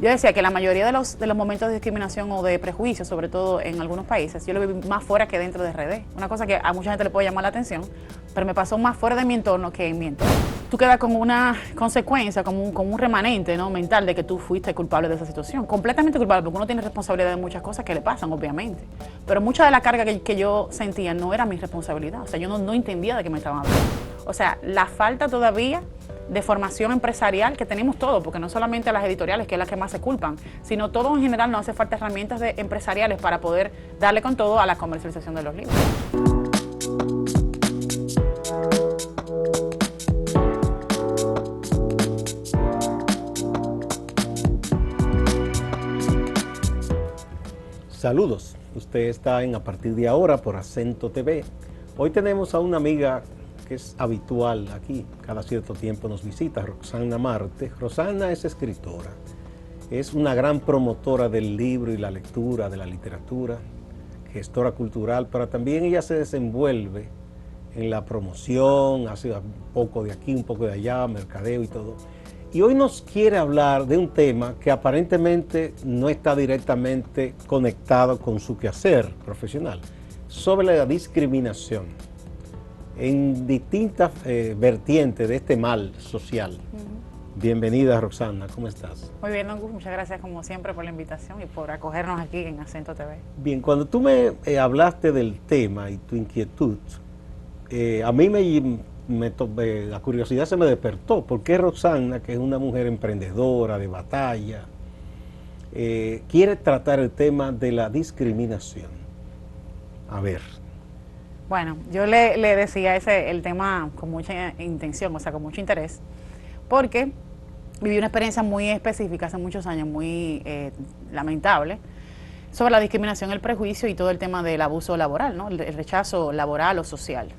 Yo decía que la mayoría de los momentos de discriminación o de prejuicio, sobre todo en algunos países, yo lo viví más fuera que dentro de RD. Una cosa que a mucha gente le puede llamar la atención, pero me pasó más fuera de mi entorno que en mi entorno. Tú quedas con una consecuencia, como un remanente, ¿no?, mental de que tú fuiste culpable de esa situación. Completamente culpable, porque uno tiene responsabilidad de muchas cosas que le pasan, obviamente. Pero mucha de la carga que yo sentía no era mi responsabilidad. O sea, yo no entendía de qué me estaban hablando. O sea, la falta todavía de formación empresarial que tenemos todos, porque no solamente las editoriales, que es las que más se culpan, sino todo en general nos hace falta herramientas empresariales para poder darle con todo a la comercialización de los libros. Saludos, usted está en A Partir de Ahora por Acento TV. Hoy tenemos a una amiga que es habitual aquí, cada cierto tiempo nos visita, Roxana Marte. Roxana es escritora, es una gran promotora del libro y la lectura, de la literatura, gestora cultural, pero también ella se desenvuelve en la promoción, hace un poco de aquí, un poco de allá, mercadeo y todo. Y hoy nos quiere hablar de un tema que aparentemente no está directamente conectado con su quehacer profesional, sobre la discriminación en distintas vertientes de este mal social. Bienvenida, Roxana, ¿cómo estás? Muy bien, Don Gus, muchas gracias como siempre por la invitación y por acogernos aquí en Acento TV. Bien, cuando tú me hablaste del tema y tu inquietud, a mí la curiosidad se me despertó. ¿Por qué Roxana, que es una mujer emprendedora, de batalla, quiere tratar el tema de la discriminación? A ver. Bueno, yo le decía el tema con mucha intención, o sea, con mucho interés, porque viví una experiencia muy específica hace muchos años, muy lamentable, sobre la discriminación, el prejuicio y todo el tema del abuso laboral, ¿no?, el rechazo laboral o social.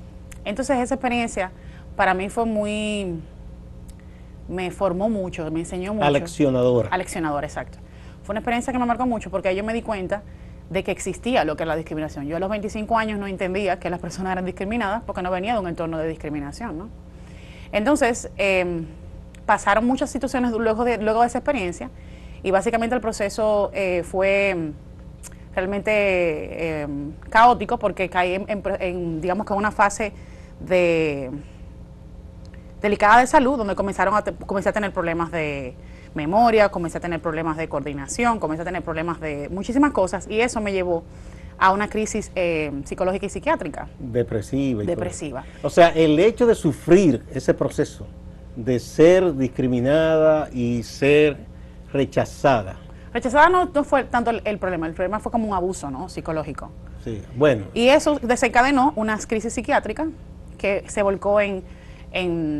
Entonces esa experiencia para mí fue me formó mucho, me enseñó mucho. Aleccionadora. Aleccionadora, exacto. Fue una experiencia que me marcó mucho porque ahí yo me di cuenta de que existía lo que es la discriminación. Yo a los 25 años no entendía que las personas eran discriminadas porque no venía de un entorno de discriminación, ¿no? Entonces, pasaron muchas situaciones luego de esa experiencia y básicamente el proceso fue realmente caótico porque caí digamos que una fase delicada de salud, donde comencé a tener problemas de memoria, comencé a tener problemas de coordinación, comencé a tener problemas de muchísimas cosas y eso me llevó a una crisis psicológica y psiquiátrica. Depresiva. Depresiva. O sea, el hecho de sufrir ese proceso, de ser discriminada y ser rechazada. Rechazada no fue tanto el problema fue como un abuso, ¿no?, psicológico. Sí, bueno. Y eso desencadenó unas crisis psiquiátricas que se volcó en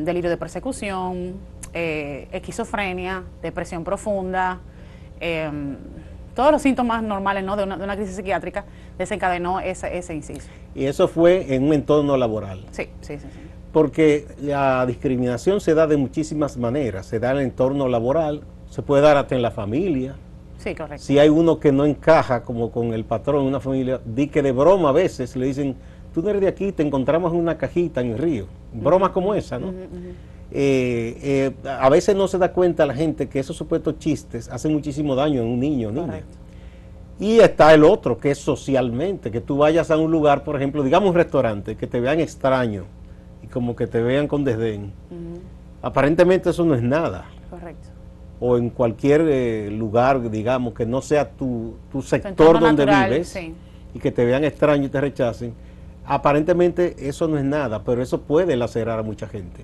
delirio de persecución, esquizofrenia, depresión profunda, todos los síntomas normales, ¿no?, de una crisis psiquiátrica, desencadenó ese inciso. Y eso fue en un entorno laboral. Sí. Porque la discriminación se da de muchísimas maneras. Se da en el entorno laboral, se puede dar hasta en la familia. Sí, correcto. Si hay uno que no encaja como con el patrón en una familia, di que de broma a veces le dicen, tú no eres de aquí, te encontramos en una cajita en el río. Bromas como esa, ¿no? A veces no se da cuenta la gente que esos supuestos chistes hacen muchísimo daño en un niño o niña. Correcto. Y está el otro, que es socialmente, que tú vayas a un lugar, por ejemplo, digamos un restaurante, que te vean extraño y como que te vean con desdén. Aparentemente eso no es nada. Correcto. O en cualquier lugar, digamos, que no sea tu sector donde natural, vives, sí, y que te vean extraño y te rechacen. Aparentemente eso no es nada, pero eso puede lacerar a mucha gente.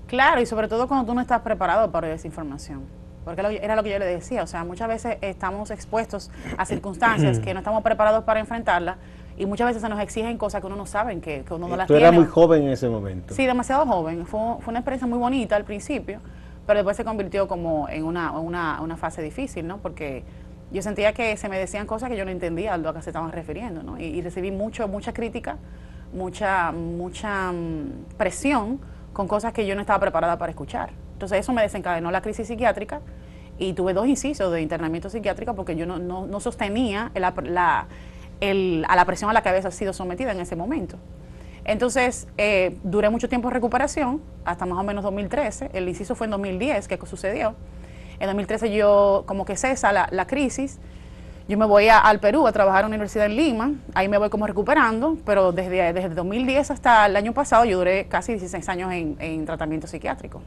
Claro, y sobre todo cuando tú no estás preparado para esa información. Porque era lo que yo le decía, o sea, muchas veces estamos expuestos a circunstancias que no estamos preparados para enfrentarlas y muchas veces se nos exigen cosas que uno no sabe, que uno no las tiene. Tú eras muy joven en ese momento. Sí, demasiado joven. Fue una experiencia muy bonita al principio, pero después se convirtió como en una fase difícil, ¿no? Porque yo sentía que se me decían cosas que yo no entendía a lo que se estaban refiriendo, ¿no? Y recibí mucha crítica, mucha presión con cosas que yo no estaba preparada para escuchar. Entonces eso me desencadenó la crisis psiquiátrica y tuve 2 incisos de internamiento psiquiátrico porque yo no sostenía a la presión a la que había sido sometida en ese momento. Entonces, duré mucho tiempo en recuperación, hasta más o menos 2013, el inciso fue en 2010 que sucedió, En 2013 yo como que cesa la crisis. Yo me voy al Perú a trabajar en una universidad en Lima, ahí me voy como recuperando, pero desde 2010 hasta el año pasado yo duré casi 16 años en tratamiento psiquiátrico,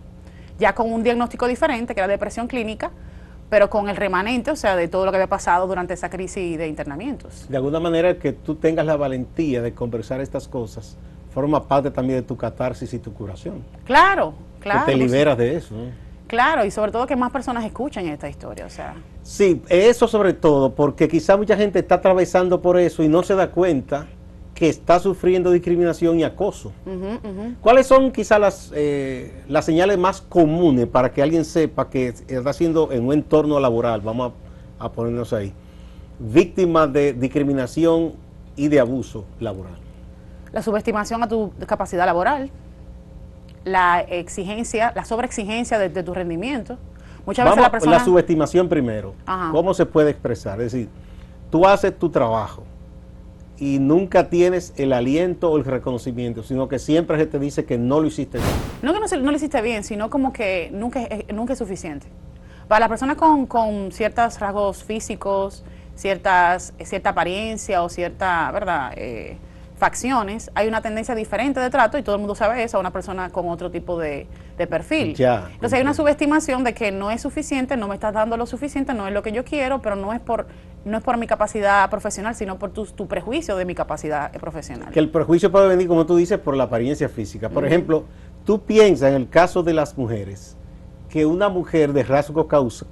ya con un diagnóstico diferente, que era depresión clínica, pero con el remanente, o sea, de todo lo que había pasado durante esa crisis de internamientos. De alguna manera, que tú tengas la valentía de conversar estas cosas forma parte también de tu catarsis y tu curación. Claro, claro. Que te liberas de eso, ¿no? Claro, y sobre todo que más personas escuchen esta historia, o sea. Sí, eso sobre todo, porque quizá mucha gente está atravesando por eso y no se da cuenta que está sufriendo discriminación y acoso. ¿Cuáles son quizá las señales más comunes para que alguien sepa que está siendo en un entorno laboral, vamos a ponernos ahí, víctima de discriminación y de abuso laboral? La subestimación a tu capacidad laboral, la exigencia, la sobreexigencia de tu rendimiento. Muchas veces la persona... La subestimación primero. Ajá. ¿Cómo se puede expresar? Es decir, tú haces tu trabajo y nunca tienes el aliento o el reconocimiento, sino que siempre se te dice que no lo hiciste bien. No que no lo hiciste bien, sino como que nunca es suficiente. Para las personas con ciertos rasgos físicos, cierta apariencia o cierta, ¿verdad?, facciones, hay una tendencia diferente de trato, y todo el mundo sabe eso, a una persona con otro tipo de perfil. Entonces hay una subestimación de que no es suficiente, no me estás dando lo suficiente, no es lo que yo quiero, pero no es por mi capacidad profesional, sino por tu prejuicio de mi capacidad profesional. Que el prejuicio puede venir, como tú dices, por la apariencia física. Por ejemplo, tú piensas en el caso de las mujeres, que una mujer de rasgo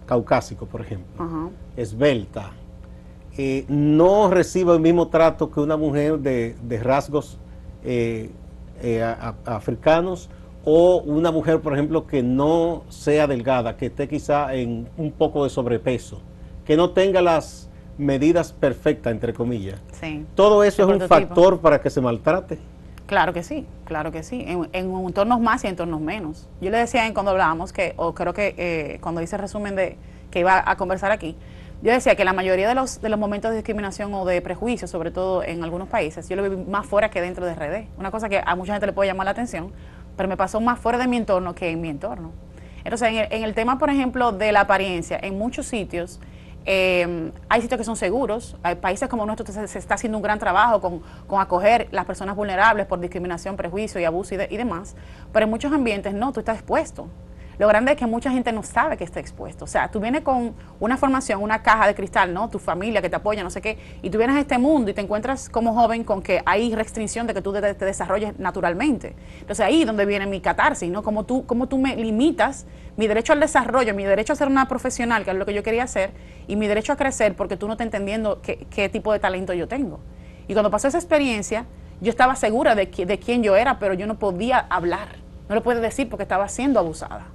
caucásico, por ejemplo, esbelta, no reciba el mismo trato que una mujer de rasgos africanos, o una mujer, por ejemplo, que no sea delgada, que esté quizá en un poco de sobrepeso, que no tenga las medidas perfectas, entre comillas. Sí. ¿Todo eso es un factor para que se maltrate? Claro que sí, en entornos más y entornos menos. Yo le decía cuando hablábamos, creo que cuando hice el resumen de que iba a conversar aquí, yo decía que la mayoría de los momentos de discriminación o de prejuicio, sobre todo en algunos países, yo lo viví más fuera que dentro de RD. Una cosa que a mucha gente le puede llamar la atención, pero me pasó más fuera de mi entorno que en mi entorno. Entonces, en el tema, por ejemplo, de la apariencia, en muchos sitios, hay sitios que son seguros. Hay países como nuestro se está haciendo un gran trabajo con acoger las personas vulnerables por discriminación, prejuicio y abuso y demás, pero en muchos ambientes no, tú estás expuesto. Lo grande es que mucha gente no sabe que está expuesto. O sea, tú vienes con una formación, una caja de cristal, ¿no? Tu familia que te apoya, no sé qué, y tú vienes a este mundo y te encuentras como joven con que hay restricción de que tú te desarrolles naturalmente. Entonces ahí es donde viene mi catarsis, ¿no? Como tú me limitas mi derecho al desarrollo, mi derecho a ser una profesional, que es lo que yo quería hacer, y mi derecho a crecer porque tú no estás entendiendo qué tipo de talento yo tengo. Y cuando pasó esa experiencia, yo estaba segura de quién yo era, pero yo no podía hablar, no lo puedo decir porque estaba siendo abusada.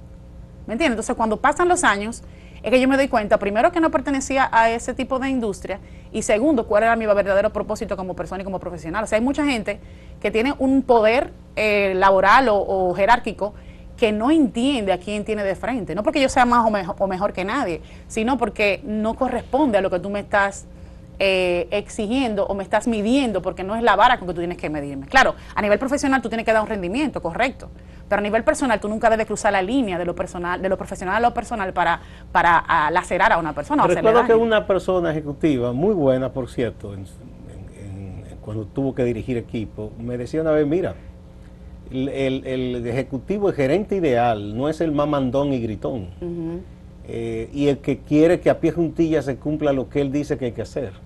¿Me entiendes? Entonces, cuando pasan los años, es que yo me doy cuenta, primero, que no pertenecía a ese tipo de industria, y segundo, cuál era mi verdadero propósito como persona y como profesional. O sea, hay mucha gente que tiene un poder laboral o jerárquico que no entiende a quién tiene de frente. No porque yo sea más o mejor que nadie, sino porque no corresponde a lo que tú me estás exigiendo o me estás midiendo, porque no es la vara con que tú tienes que medirme. Claro, a nivel profesional tú tienes que dar un rendimiento, correcto, pero a nivel personal tú nunca debes cruzar la línea de lo personal, de lo profesional a lo personal para lacerar a una persona. Recuerdo que una persona ejecutiva, muy buena por cierto, cuando tuvo que dirigir equipo, me decía una vez, mira, el ejecutivo, el gerente ideal, no es el más mandón y gritón. Y el que quiere que a pie juntillas se cumpla lo que él dice que hay que hacer.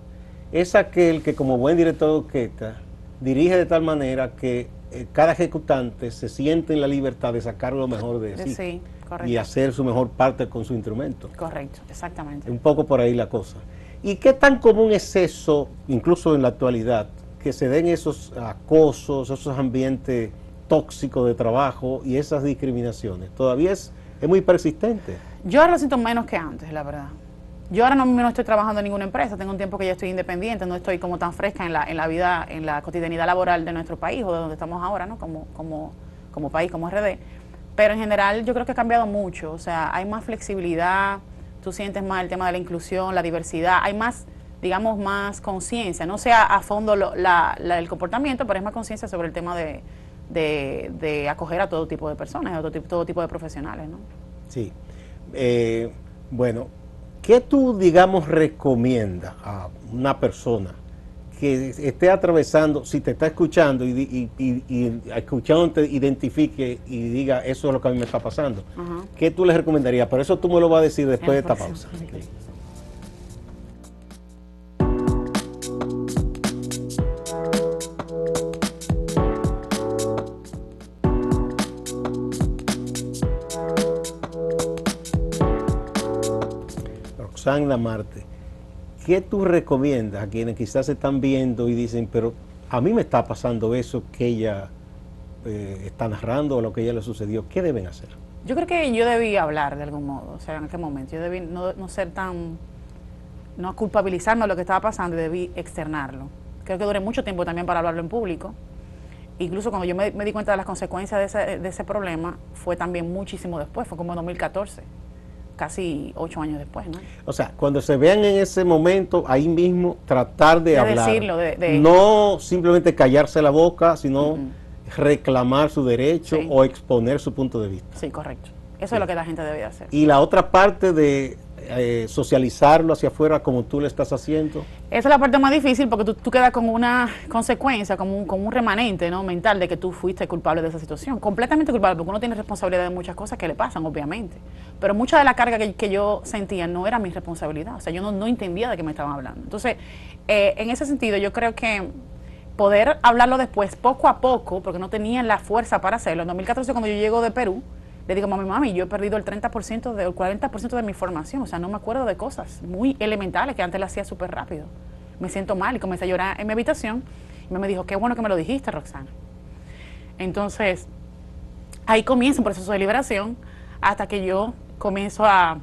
Es aquel que, como buen director de orquesta, dirige de tal manera que cada ejecutante se siente en la libertad de sacar lo mejor de sí, sí, correcto, y hacer su mejor parte con su instrumento. Correcto, exactamente. Un poco por ahí la cosa. ¿Y qué tan común es eso, incluso en la actualidad, que se den esos acosos, esos ambientes tóxicos de trabajo y esas discriminaciones? Todavía es muy persistente. Yo ahora lo siento menos que antes, la verdad. Yo ahora no estoy trabajando en ninguna empresa, tengo un tiempo que ya estoy independiente, no estoy como tan fresca en la vida, en la cotidianidad laboral de nuestro país o de donde estamos ahora, ¿no? Como país, como RD. Pero en general yo creo que ha cambiado mucho, o sea, hay más flexibilidad, tú sientes más el tema de la inclusión, la diversidad, hay más, digamos, más conciencia, no sea a fondo el comportamiento, pero es más conciencia sobre el tema de acoger a todo tipo de personas, a todo tipo de profesionales, ¿no? Sí. Bueno, ¿qué tú, digamos, recomiendas a una persona que esté atravesando, si te está escuchando y escuchándote identifique y diga, eso es lo que a mí me está pasando? ¿Qué tú le recomendarías? Pero eso tú me lo vas a decir después de esta pausa. Okay. Roxana Marte, ¿qué tú recomiendas a quienes quizás se están viendo y dicen, pero a mí me está pasando eso que ella está narrando o lo que a ella le sucedió? ¿Qué deben hacer? Yo creo que yo debí hablar de algún modo, o sea, en aquel momento. Yo debí no ser tan, no culpabilizarme de lo que estaba pasando y debí externarlo. Creo que duré mucho tiempo también para hablarlo en público. Incluso cuando yo me di cuenta de las consecuencias de ese problema, fue también muchísimo después, fue como en 2014. Casi 8 años después, ¿no? O sea, cuando se vean en ese momento, ahí mismo, tratar de hablar. Decirlo, no simplemente callarse la boca, sino reclamar su derecho o exponer su punto de vista. Sí, correcto. Eso es lo que la gente debe hacer. Y la otra parte de socializarlo hacia afuera como tú le estás haciendo. Esa es la parte más difícil porque tú quedas con una consecuencia, como un remanente, ¿no?, mental de que tú fuiste culpable de esa situación. Completamente culpable, porque uno tiene responsabilidad de muchas cosas que le pasan, obviamente. Pero mucha de la carga que yo sentía no era mi responsabilidad. O sea, yo no entendía de qué me estaban hablando. Entonces, en ese sentido, yo creo que poder hablarlo después, poco a poco, porque no tenía la fuerza para hacerlo. En 2014, cuando yo llego de Perú, le digo, mami, yo he perdido el 30%, el 40% de mi formación, o sea, no me acuerdo de cosas muy elementales que antes las hacía súper rápido. Me siento mal y comencé a llorar en mi habitación y me dijo, qué bueno que me lo dijiste, Roxana. Entonces, ahí comienza un proceso de liberación hasta que yo comienzo a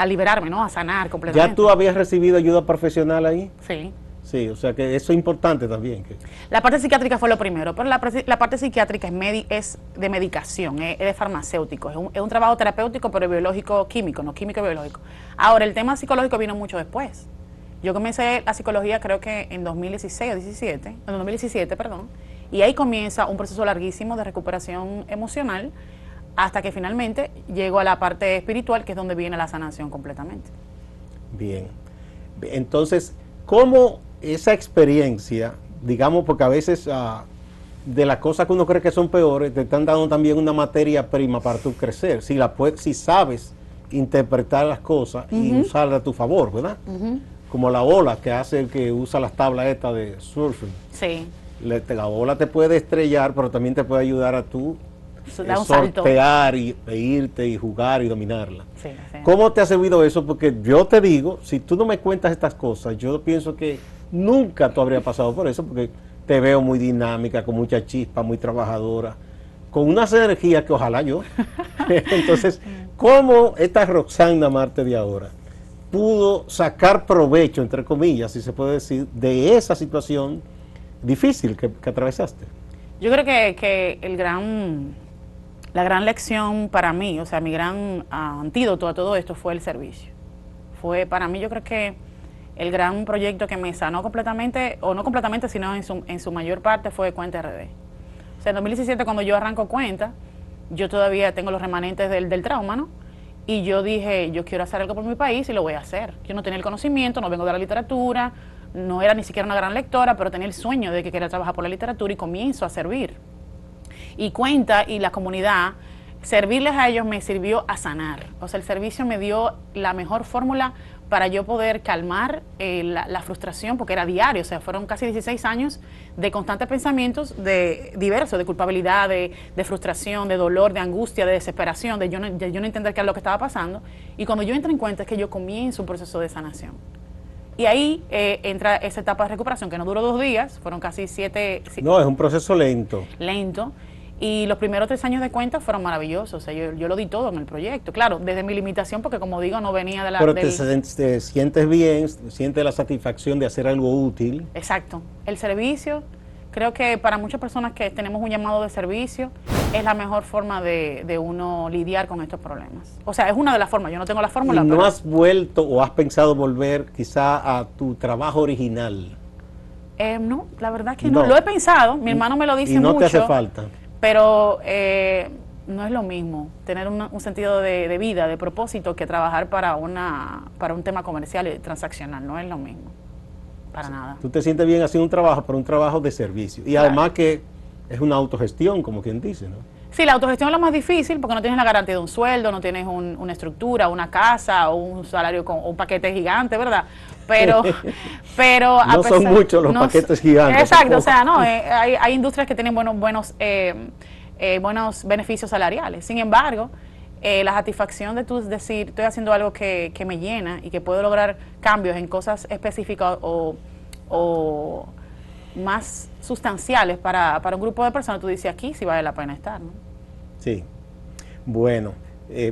liberarme, ¿no?, a sanar completamente. ¿Ya tú habías recibido ayuda profesional ahí? Sí. Sí, o sea que eso es importante también. La parte psiquiátrica fue lo primero, pero la parte psiquiátrica es de medicación, es de farmacéutico, es un trabajo terapéutico, pero biológico-químico, no químico-biológico. Ahora, el tema psicológico vino mucho después. Yo comencé la psicología creo que en 2017, y ahí comienza un proceso larguísimo de recuperación emocional hasta que finalmente llego a la parte espiritual, que es donde viene la sanación completamente. Bien. Entonces, ¿cómo esa experiencia, digamos, porque a veces de las cosas que uno cree que son peores, te están dando también una materia prima para tú crecer, si sabes interpretar las cosas y usarlas a tu favor, ¿verdad? Como la ola que hace el que usa las tablas estas de surfing. Sí. La ola te puede estrellar, pero también te puede ayudar a tú sortear e irte y jugar y dominarla. Sí, sí. ¿Cómo te ha servido eso? Porque yo te digo, si tú no me cuentas estas cosas, yo pienso que nunca tú habrías pasado por eso, porque te veo muy dinámica, con mucha chispa, muy trabajadora, con unas energías que ojalá yo. Entonces, ¿cómo esta Roxana Marte de ahora pudo sacar provecho, entre comillas, si se puede decir, de esa situación difícil que atravesaste? Yo creo que la gran lección para mí, o sea, mi gran antídoto a todo esto fue el servicio. Fue para mí, yo creo que el gran proyecto que me sanó completamente, o no completamente, sino en su mayor parte, fue Cuenta RD. O sea, en 2017, cuando yo arranco Cuenta, yo todavía tengo los remanentes del trauma, ¿no? Y yo dije, yo quiero hacer algo por mi país y lo voy a hacer. Yo no tenía el conocimiento, no vengo de la literatura, no era ni siquiera una gran lectora, pero tenía el sueño de que quería trabajar por la literatura y comienzo a servir. Y Cuenta y la comunidad, servirles a ellos me sirvió a sanar. O sea, el servicio me dio la mejor fórmula para yo poder calmar la frustración, porque era diario, o sea, fueron casi 16 años de constantes pensamientos diversos, de culpabilidad, de frustración, de dolor, de angustia, de desesperación, de yo no entender qué es lo que estaba pasando. Y cuando yo entro en Cuenta es que yo comienzo un proceso de sanación. Y ahí entra esa etapa de recuperación, que no duró 2 días, fueron casi 7... No, es un proceso lento. Lento. Y los primeros 3 años de Cuenta fueron maravillosos, o sea, yo lo di todo en el proyecto, claro, desde mi limitación, porque como digo, no venía de la... Pero te sientes bien, sientes la satisfacción de hacer algo útil. Exacto. El servicio, creo que para muchas personas que tenemos un llamado de servicio, es la mejor forma de uno lidiar con estos problemas. O sea, es una de las formas, yo no tengo la fórmula. ¿Y no has vuelto o has pensado volver quizá a tu trabajo original? No, la verdad es que no. Lo he pensado, mi hermano me lo dice mucho. ¿Y no te hace falta? Pero no es lo mismo tener un sentido de vida, de propósito, que trabajar para un tema comercial y transaccional. No es lo mismo, para nada. Tú te sientes bien haciendo un trabajo, pero un trabajo de servicio. Y Claro. además que es una autogestión, como quien dice, ¿no? Sí, la autogestión es lo más difícil porque no tienes la garantía de un sueldo, no tienes una estructura, una casa o un salario con un paquete gigante, ¿verdad? Pero No son muchos los paquetes gigantes. Exacto, o sea, no, hay industrias que tienen buenos beneficios salariales. Sin embargo, la satisfacción de tú decir, estoy haciendo algo que me llena y que puedo lograr cambios en cosas específicas o más sustanciales para un grupo de personas, tú dices, aquí sí vale la pena estar, ¿no? Sí. Bueno,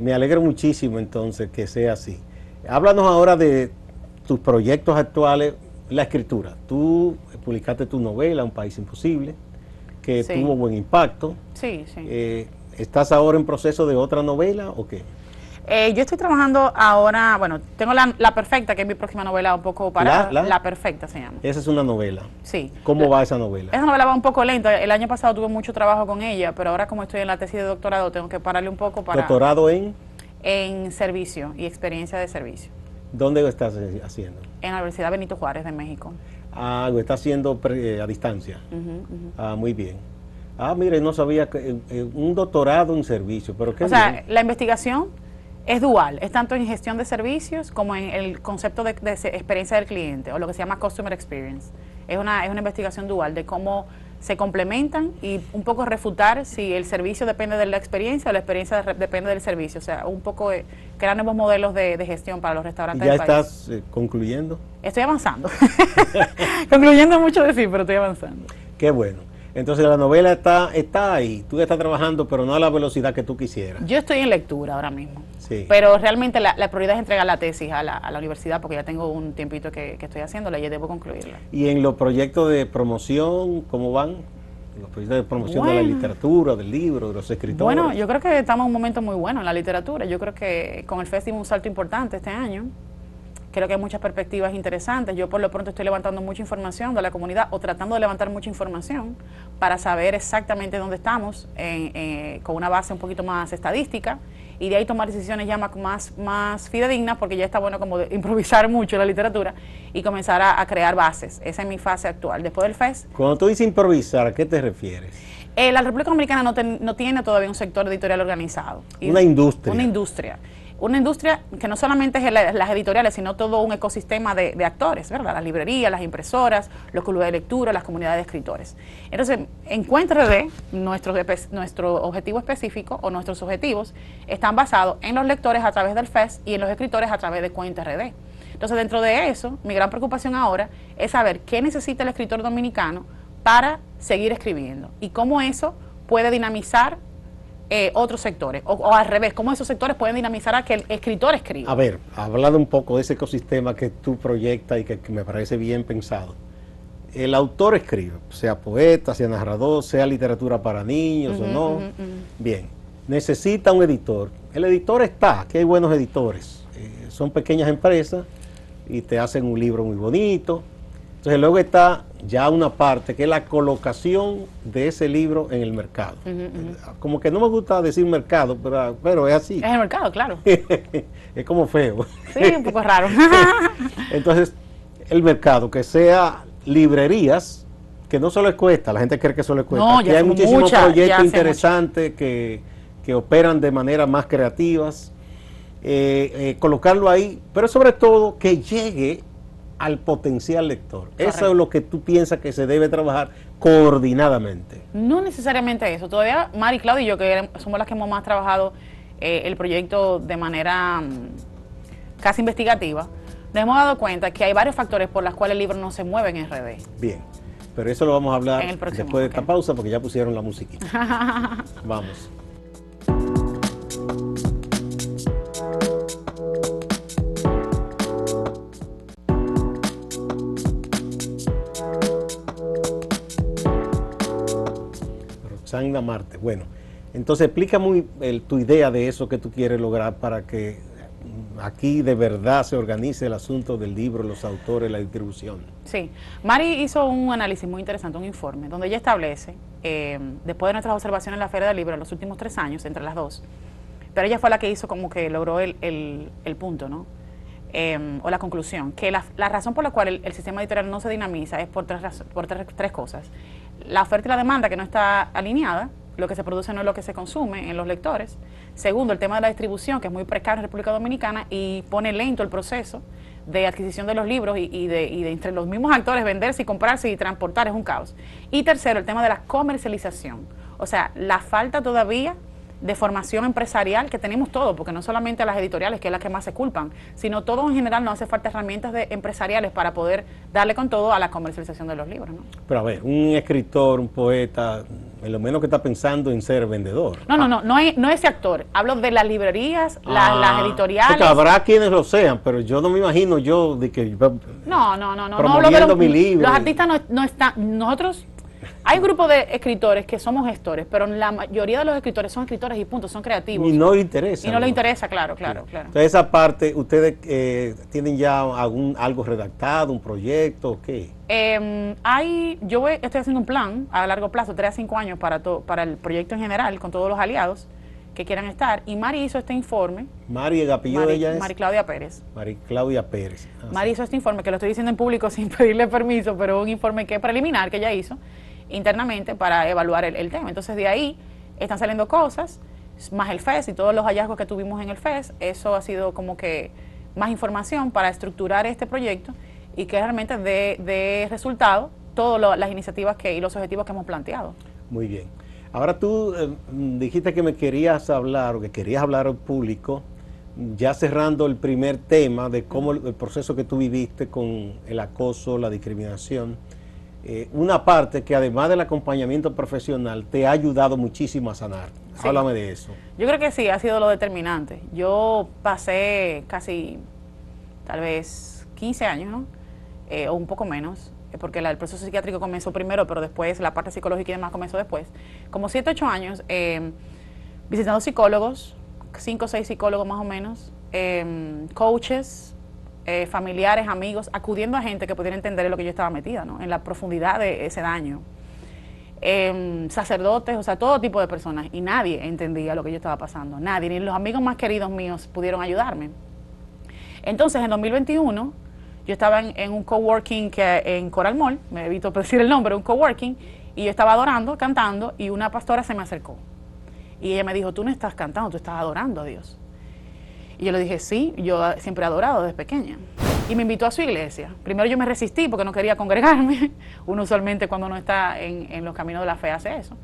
me alegro muchísimo entonces que sea así. Háblanos ahora de tus proyectos actuales, la escritura. Tú publicaste tu novela, Un País Imposible, que Sí. tuvo buen impacto. Sí, sí. ¿Estás ahora en proceso de otra novela o qué? Yo estoy trabajando ahora, bueno, tengo La Perfecta, que es mi próxima novela un poco parada. La Perfecta se llama. Esa es una novela. Sí. ¿Cómo va esa novela? Esa novela va un poco lenta. El año pasado tuve mucho trabajo con ella, pero ahora como estoy en la tesis de doctorado, tengo que pararle un poco para... ¿Doctorado en? En servicio y experiencia de servicio. ¿Dónde lo estás haciendo? En la Universidad Benito Juárez de México. Ah, lo estás haciendo a distancia. Ujú. Ah, muy bien. Ah, mire, no sabía que un doctorado en servicio, pero qué O sea, bien. la investigación es dual, es tanto en gestión de servicios como en el concepto de experiencia del cliente, o lo que se llama Customer Experience. Es una investigación dual de cómo se complementan y un poco refutar si el servicio depende de la experiencia o la experiencia depende del servicio. O sea, un poco crear nuevos modelos de gestión para los ¿Y restaurantes ya del país. estás concluyendo? Estoy avanzando. Concluyendo mucho decir, pero estoy avanzando. Qué bueno. Entonces la novela está ahí, tú estás trabajando, pero no a la velocidad que tú quisieras. Yo estoy en lectura ahora mismo. Sí. Pero realmente la prioridad es entregar la tesis a la universidad porque ya tengo un tiempito que estoy haciéndola y ya debo concluirla. ¿Y en los proyectos de promoción, cómo van? Los proyectos de promoción de la Bueno. literatura, del libro, de los escritores. Bueno, yo creo que estamos en un momento muy bueno en la literatura. Yo creo que con el festival un salto importante este año. Creo que hay muchas perspectivas interesantes. Yo por lo pronto estoy levantando mucha información de la comunidad o tratando de levantar mucha información para saber exactamente dónde estamos con una base un poquito más estadística y de ahí tomar decisiones ya más fidedignas porque ya está bueno como de improvisar mucho en la literatura y comenzar a crear bases. Esa es mi fase actual. Después del FES, Cuando tú dices improvisar, ¿a qué te refieres? la República Dominicana no tiene todavía un sector editorial organizado. Una industria. Una industria. Una industria que no solamente es las editoriales, sino todo un ecosistema de actores, ¿verdad? Las librerías, las impresoras, los clubes de lectura, las comunidades de escritores. Entonces, Encuentre de nuestro objetivo específico o nuestros objetivos están basados en los lectores a través del FES y en los escritores a través de Cuento RD. Entonces, dentro de eso, mi gran preocupación ahora es saber qué necesita el escritor dominicano para seguir escribiendo y cómo eso puede dinamizar otros sectores, o al revés, cómo esos sectores pueden dinamizar a que el escritor escriba. A ver, hablando un poco de ese ecosistema que tú proyectas y que me parece bien pensado. El autor escribe, sea poeta, sea narrador, sea literatura para niños o no. Bien, necesita un editor. El editor está, aquí hay buenos editores. Son pequeñas empresas y te hacen un libro muy bonito. Entonces luego está ya una parte que es la colocación de ese libro en el mercado. Como que no me gusta decir mercado, pero es así. Es el mercado, claro. Es como feo. Sí, un poco raro. Entonces, el mercado, que sea librerías, que no solo es Cuesta, la gente cree que solo es Cuesta. No, Aquí ya hay son muchísimos muchas, ya proyectos hace interesantes que operan de manera más creativas. Colocarlo ahí, pero sobre todo que llegue al potencial lector. Eso Correcto. es lo que tú piensas que se debe trabajar coordinadamente. No necesariamente eso. Todavía Mari, Claudia y yo, que somos las que hemos más trabajado el proyecto de manera casi investigativa, nos hemos dado cuenta que hay varios factores por los cuales el libro no se mueve en RD. Bien, pero eso lo vamos a hablar En el próximo, después de ok. esta pausa porque ya pusieron la musiquita. Vamos. Roxana Marte. Bueno, entonces explica tu idea de eso que tú quieres lograr para que aquí de verdad se organice el asunto del libro, los autores, la distribución. Sí, Mari hizo un análisis muy interesante, un informe, donde ella establece, después de nuestras observaciones en la Feria del Libro en los últimos 3 años, entre las dos, pero ella fue la que hizo como que logró el punto, ¿no? O la conclusión, que la razón por la cual el sistema editorial no se dinamiza es por tres cosas. La oferta y la demanda, que no está alineada, lo que se produce no es lo que se consume en los lectores. Segundo, el tema de la distribución, que es muy precario en República Dominicana y pone lento el proceso de adquisición de los libros y de entre los mismos actores venderse y comprarse y transportar, es un caos. Y tercero, el tema de la comercialización, o sea, la falta todavía de formación empresarial que tenemos todos, porque no solamente las editoriales, que es las que más se culpan, sino todo en general nos hace falta herramientas empresariales para poder darle con todo a la comercialización de los libros, ¿no? Pero a ver, un escritor, un poeta, en lo menos que está pensando en ser vendedor. No es ese actor, hablo de las librerías, las editoriales. Porque habrá quienes lo sean, pero yo no me imagino yo de que No promoviendo mi libro. Los artistas no están, nosotros. Hay un grupo de escritores que somos gestores, pero la mayoría de los escritores son escritores y punto, son creativos. Y no les interesa. Y no les interesa, claro. Entonces, esa parte, ¿ustedes tienen ya algo redactado, un proyecto o qué? Estoy haciendo un plan a largo plazo, 3 a 5 años para el proyecto en general, con todos los aliados que quieran estar. Y Mari hizo este informe. Mari, el apellido de ella es Mari Claudia Pérez. Mari Claudia Pérez. Mari hizo este informe, que lo estoy diciendo en público sin pedirle permiso, pero un informe que es preliminar que ella hizo internamente para evaluar el tema. Entonces de ahí están saliendo cosas, más el FES y todos los hallazgos que tuvimos en el FES. Eso ha sido como que más información para estructurar este proyecto y que realmente dé resultado todas las iniciativas y los objetivos que hemos planteado. Muy bien. Ahora tú dijiste que me querías hablar o que querías hablar al público, ya cerrando el primer tema de cómo el proceso que tú viviste con el acoso, la discriminación. Una parte que además del acompañamiento profesional te ha ayudado muchísimo a sanar. Sí. Háblame de eso. Yo creo que sí, ha sido lo determinante. Yo pasé casi, tal vez 15 años, ¿no? O un poco menos, porque el proceso psiquiátrico comenzó primero, pero después la parte psicológica y demás comenzó después. Como 7, 8 años visitando psicólogos, 5 o 6 psicólogos más o menos, coaches, familiares, amigos, acudiendo a gente que pudiera entender en lo que yo estaba metida, ¿no? En la profundidad de ese daño. Sacerdotes, o sea, todo tipo de personas, y nadie entendía lo que yo estaba pasando, nadie, ni los amigos más queridos míos pudieron ayudarme. Entonces, en 2021, yo estaba en un coworking en Coral Mall, me evito decir el nombre, un coworking, y yo estaba adorando, cantando, y una pastora se me acercó. Y ella me dijo, tú no estás cantando, tú estás adorando a Dios. Y yo le dije, sí, yo siempre he adorado desde pequeña. Y me invitó a su iglesia. Primero yo me resistí porque no quería congregarme. Uno usualmente cuando no está en los caminos de la fe hace eso.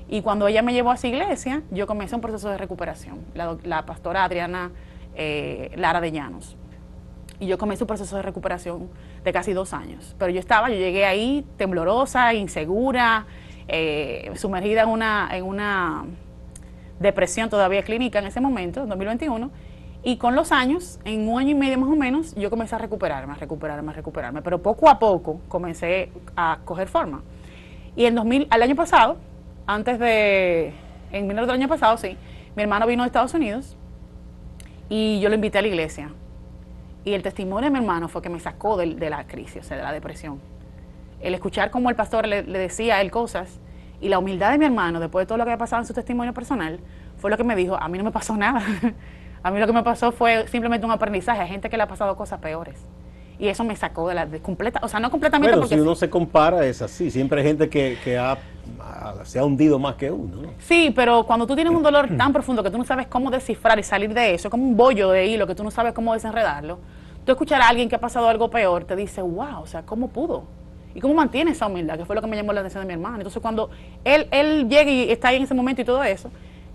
Y cuando ella me llevó a su iglesia, yo comencé un proceso de recuperación. La pastora Adriana Lara de Llanos. Y yo comencé un proceso de recuperación de casi 2 años. Pero yo llegué ahí temblorosa, insegura, sumergida en una depresión todavía clínica en ese momento, en 2021. Y con los años, en 1 año y medio más o menos, yo comencé a recuperarme. Pero poco a poco comencé a coger forma. Y al año pasado, en enero del año pasado, sí, mi hermano vino de Estados Unidos y yo lo invité a la iglesia. Y el testimonio de mi hermano fue que me sacó de la crisis, o sea, de la depresión. El escuchar cómo el pastor le decía a él cosas y la humildad de mi hermano, después de todo lo que había pasado en su testimonio personal, fue lo que me dijo, a mí no me pasó nada. A mí lo que me pasó fue simplemente un aprendizaje. Hay gente que le ha pasado cosas peores. Y eso me sacó de completa, o sea, no completamente. Bueno, porque si uno se compara es así. Siempre hay gente que se ha hundido más que uno, ¿no? Sí, pero cuando tú tienes un dolor tan profundo que tú no sabes cómo descifrar y salir de eso, como un bollo de hilo que tú no sabes cómo desenredarlo, tú escuchar a alguien que ha pasado algo peor, te dice, wow, o sea, ¿cómo pudo? ¿Y cómo mantiene esa humildad? Que fue lo que me llamó la atención de mi hermano. Entonces, cuando él llega y está ahí en ese momento y todo eso,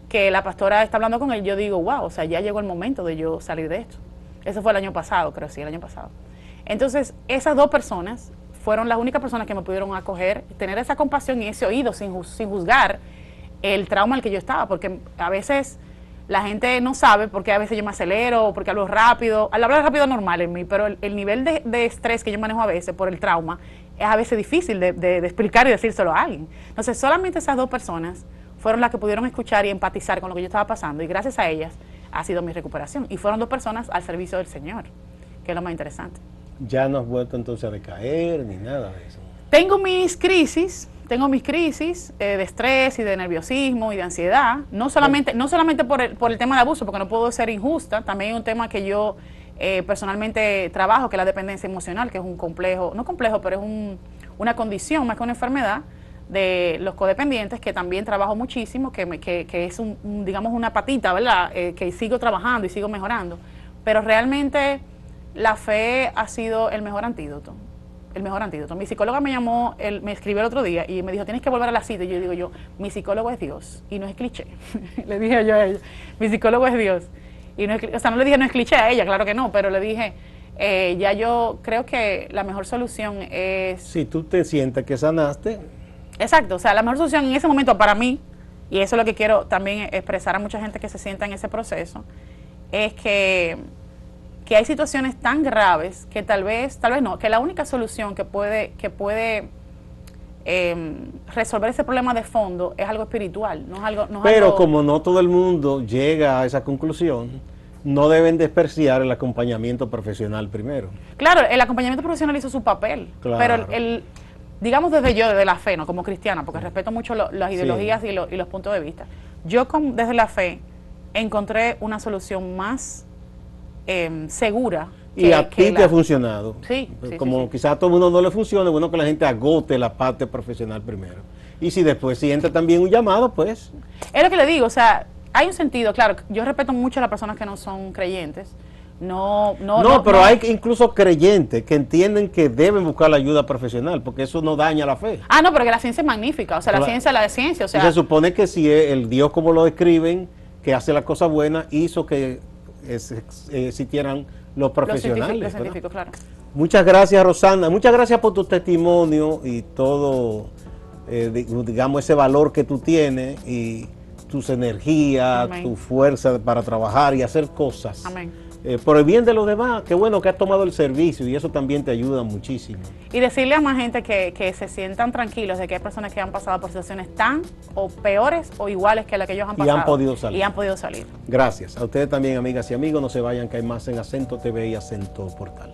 que la pastora está hablando con él, yo digo, wow, o sea, ya llegó el momento de yo salir de esto. Eso fue el año pasado, creo, sí, el año pasado. Entonces, esas 2 personas fueron las únicas personas que me pudieron acoger, tener esa compasión y ese oído sin juzgar el trauma al que yo estaba, porque a veces la gente no sabe, porque a veces yo me acelero, o porque hablo rápido. Al hablar rápido normal en mí, pero el nivel de estrés que yo manejo a veces por el trauma es a veces difícil de explicar y decírselo a alguien. Entonces, solamente esas 2 personas fueron las que pudieron escuchar y empatizar con lo que yo estaba pasando, y gracias a ellas ha sido mi recuperación. Y fueron 2 personas al servicio del Señor, que es lo más interesante. Ya no has vuelto entonces a decaer ni nada de eso. Tengo mis crisis de estrés y de nerviosismo y de ansiedad, no solamente por el tema de abuso, porque no puedo ser injusta, también hay un tema que yo personalmente trabajo, que es la dependencia emocional, que es un complejo, no complejo, pero es una condición más que una enfermedad de los codependientes, que también trabajo muchísimo, que es digamos una patita, ¿verdad? Que sigo trabajando y sigo mejorando, pero realmente la fe ha sido el mejor antídoto. El mejor antídoto. Mi psicóloga me llamó, me escribió el otro día y me dijo, tienes que volver a la cita. Y yo digo mi psicólogo es Dios y no es cliché. Le dije yo a ella, mi psicólogo es Dios. Y no es, o sea, no le dije no es cliché a ella, claro que no, pero le dije, ya yo creo que la mejor solución es... Si tú te sientes que sanaste. Exacto, o sea, la mejor solución en ese momento para mí, y eso es lo que quiero también expresar a mucha gente que se sienta en ese proceso, es que hay situaciones tan graves que tal vez no, que la única solución que puede resolver ese problema de fondo es algo espiritual, no es algo... Pero como no todo el mundo llega a esa conclusión, no deben despreciar el acompañamiento profesional primero. Claro, el acompañamiento profesional hizo su papel, claro. Pero digamos desde la fe, ¿no? Como cristiana, porque respeto mucho las ideologías y los puntos de vista. Yo desde la fe encontré una solución más segura. Y a ti te ha funcionado. Sí. Como quizás a todo el mundo no le funcione, bueno que la gente agote la parte profesional primero. Y si después siente también un llamado, pues... Es lo que le digo, o sea, hay un sentido, claro, yo respeto mucho a las personas que no son creyentes. Pero hay incluso creyentes que entienden que deben buscar la ayuda profesional, porque eso no daña la fe. Ah, no, pero que la ciencia es magnífica, o sea, la ciencia es la de ciencia, o sea... Y se supone que si el Dios como lo describen, que hace las cosas buenas, hizo que existieran los profesionales. Los científicos, claro. Muchas gracias, Rosana. Muchas gracias por tu testimonio y todo, digamos, ese valor que tú tienes y tus energías, tu fuerza para trabajar y hacer cosas. Amén. Por el bien de los demás, qué bueno que has tomado el servicio y eso también te ayuda muchísimo. Y decirle a más gente que se sientan tranquilos de que hay personas que han pasado por situaciones tan o peores o iguales que las que ellos han pasado. Y han podido salir. Gracias. A ustedes también, amigas y amigos, no se vayan, que hay más en Acento TV y Acento Portal.